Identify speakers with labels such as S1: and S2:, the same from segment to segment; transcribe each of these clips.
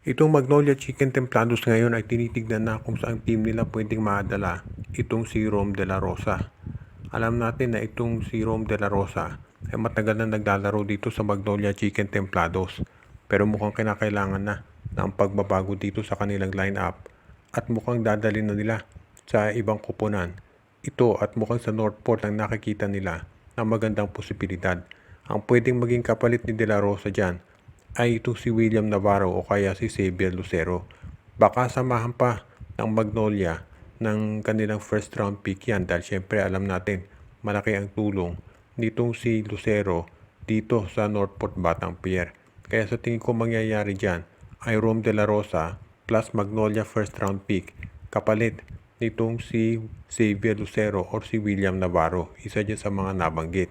S1: Itong Magnolia Chicken Templados ngayon ay tinitignan na kung saan team nila pwedeng madala itong si Rom De La Rosa. Alam natin na itong si Rom De La Rosa ay matagal na naglalaro dito sa Magnolia Chicken Templados. Pero mukhang kinakailangan na ng pagbabago dito sa kanilang lineup at mukhang dadalhin na nila sa ibang kuponan. Ito at mukhang sa Northport ang nakikita nila na magandang posibilidad. Ang pwedeng maging kapalit ni De La Rosa dyan ay itong si William Navarro o kaya si Xavier Lucero. Baka samahan pa ng Magnolia ng kanilang first round pick yan dahil syempre alam natin malaki ang tulong nitong si Lucero dito sa Northport Batang Pier. Kaya sa tingin ko mangyayari dyan ay Rom De La Rosa plus Magnolia first round pick kapalit nitong si Xavier Lucero or si William Navarro. Isa dyan sa mga nabanggit.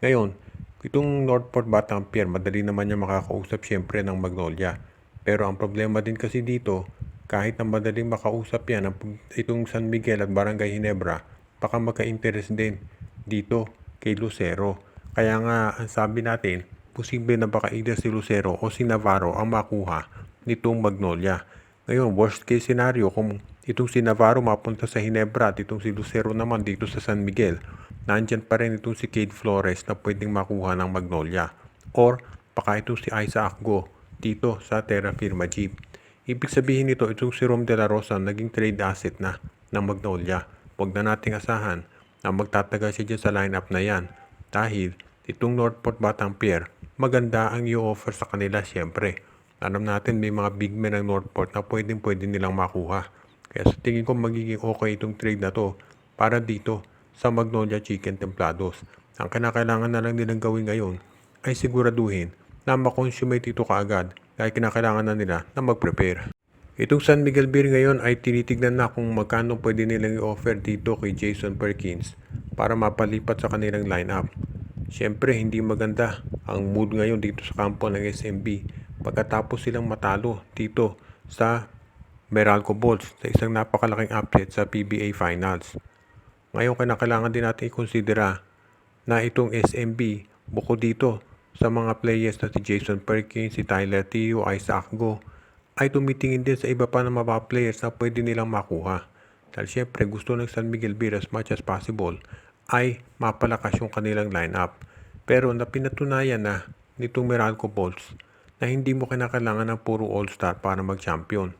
S1: Ngayon, itong Northport Batang Pier, madali naman niya makakausap syempre ng Magnolia. Pero ang problema din kasi dito, kahit na madaling makausap yan, itong San Miguel at Barangay Ginebra, baka magka-interest din dito kay Lucero. Kaya nga, ang sabi natin, posible na baka either si Lucero o si Navarro ang makuha nitong Magnolia. Ngayon, worst case scenario, kung itong si Navarro mapunta sa Ginebra at itong si Lucero naman dito sa San Miguel, nandyan pa rin itong si Cade Flores na pwedeng makuha ng Magnolia. Or baka itong si Isaac Go dito sa Terra Firma Jeep. Ibig sabihin nito, itong si Rom De La Rosa naging trade asset na ng Magnolia. Huwag na nating asahan na magtatagal siya dyan sa lineup na yan. Dahil itong Northport Batang Pier, maganda ang i-offer sa kanila siyempre. Alam natin may mga big men ng Northport na pwede nilang makuha. Kaya sa tingin ko magiging okay itong trade na to para dito sa Magnolia Chicken Templados. Ang kinakailangan na lang nilang gawin ngayon ay siguraduhin na makonsummate ito kaagad dahil kinakailangan na nila na mag-prepare. Itong San Miguel Beer ngayon ay tinitignan na kung magkano pwede nilang i-offer dito kay Jason Perkins para mapalipat sa kanilang lineup. Siyempre hindi maganda ang mood ngayon dito sa kampo ng SMB pagkatapos silang matalo dito sa Meralco Bulls sa isang napakalaking upset sa PBA Finals. Ngayon kailangan din natin i-considera na itong SMB bukod dito sa mga players na si Jason Perkins, si Tyler Tio, Isaac Go ay tumitingin din sa iba pa na mga players na pwede nilang makuha. Dahil syempre gusto ng San Miguel Beer as much as possible ay mapalakas yung kanilang lineup. Pero napinatunayan na nitong Meralco Bulls na hindi mo kinakailangan ng puro all-star para mag-champion.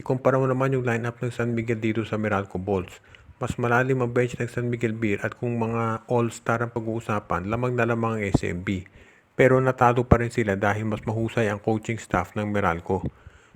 S1: Ikumpara mo naman yung lineup ng San Miguel dito sa Meralco Bulls. Mas malalim ang bench ng San Miguel Beer at kung mga all-star ang pag-uusapan, lamang na lamang ang SMB. Pero natalo pa rin sila dahil mas mahusay ang coaching staff ng Meralco.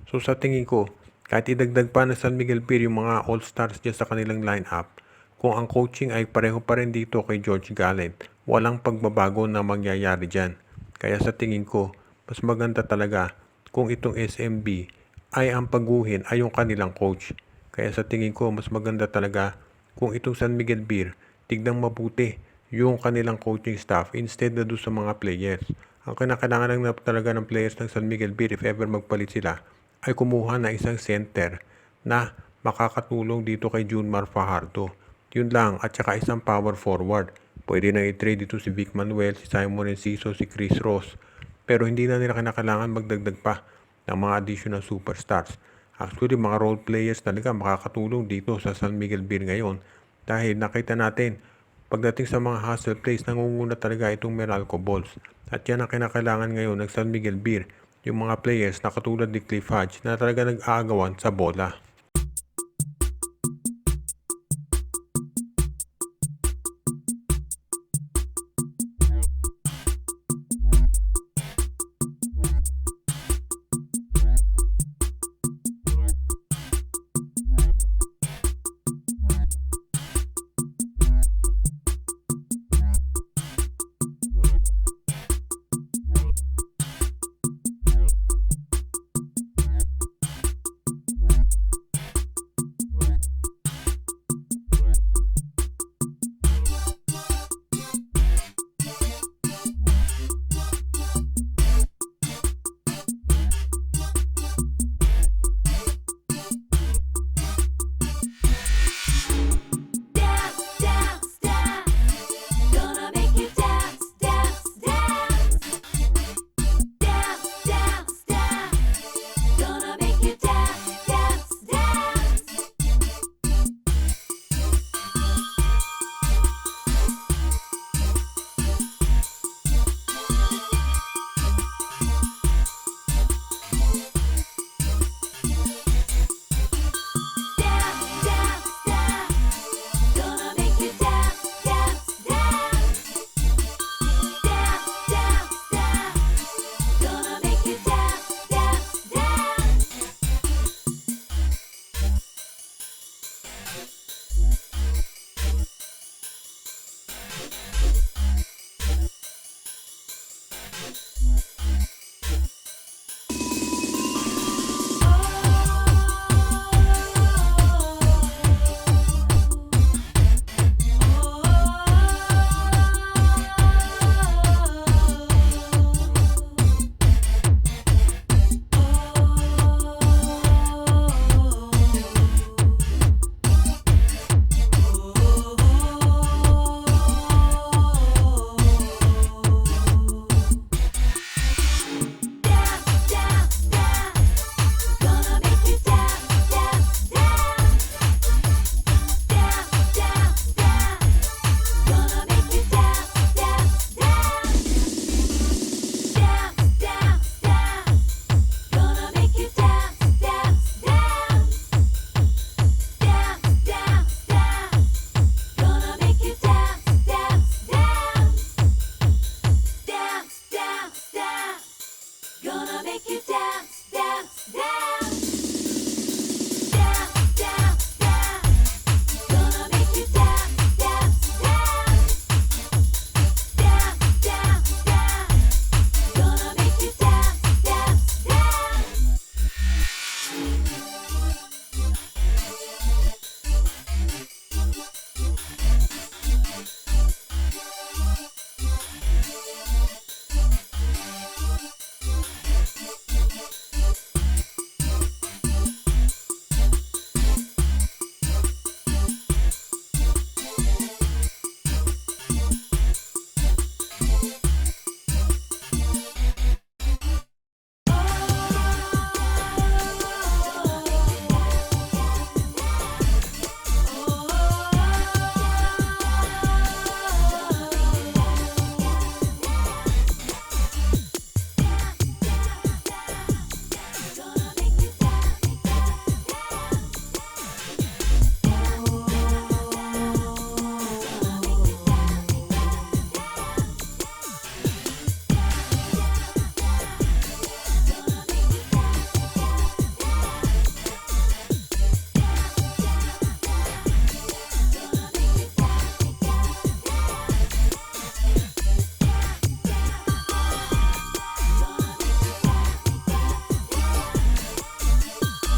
S1: So sa tingin ko, kahit idagdag pa ng San Miguel Beer yung mga all-stars dyan sa kanilang lineup, kung ang coaching ay pareho pa rin dito kay George Gallant, walang pagbabago na mangyayari dyan. Kaya sa tingin ko, mas maganda talaga kung itong SMB ay ang paguhin ay yung kanilang coach. Kaya sa tingin ko, mas maganda talaga kung itong San Miguel Beer, tignan mabuti yung kanilang coaching staff instead na doon sa mga players. Ang kinakailangan lang talaga ng players ng San Miguel Beer if ever magpalit sila ay kumuha na isang center na makakatulong dito kay Junmar Fajardo. Yun lang at saka isang power forward. Pwede na i-trade dito si Vic Manuel, si Simon Enciso, si Chris Ross. Pero hindi na nila kinakailangan magdagdag pa ng mga additional superstars. Actually, mga role players talaga makakatulong dito sa San Miguel Beer ngayon dahil nakita natin pagdating sa mga hustle plays nangunguna talaga itong Meralco Bulls. At yan ang kinakailangan ngayon ng San Miguel Beer, yung mga players na katulad ni Cliff Hodge na talaga nag-aagawan sa bola.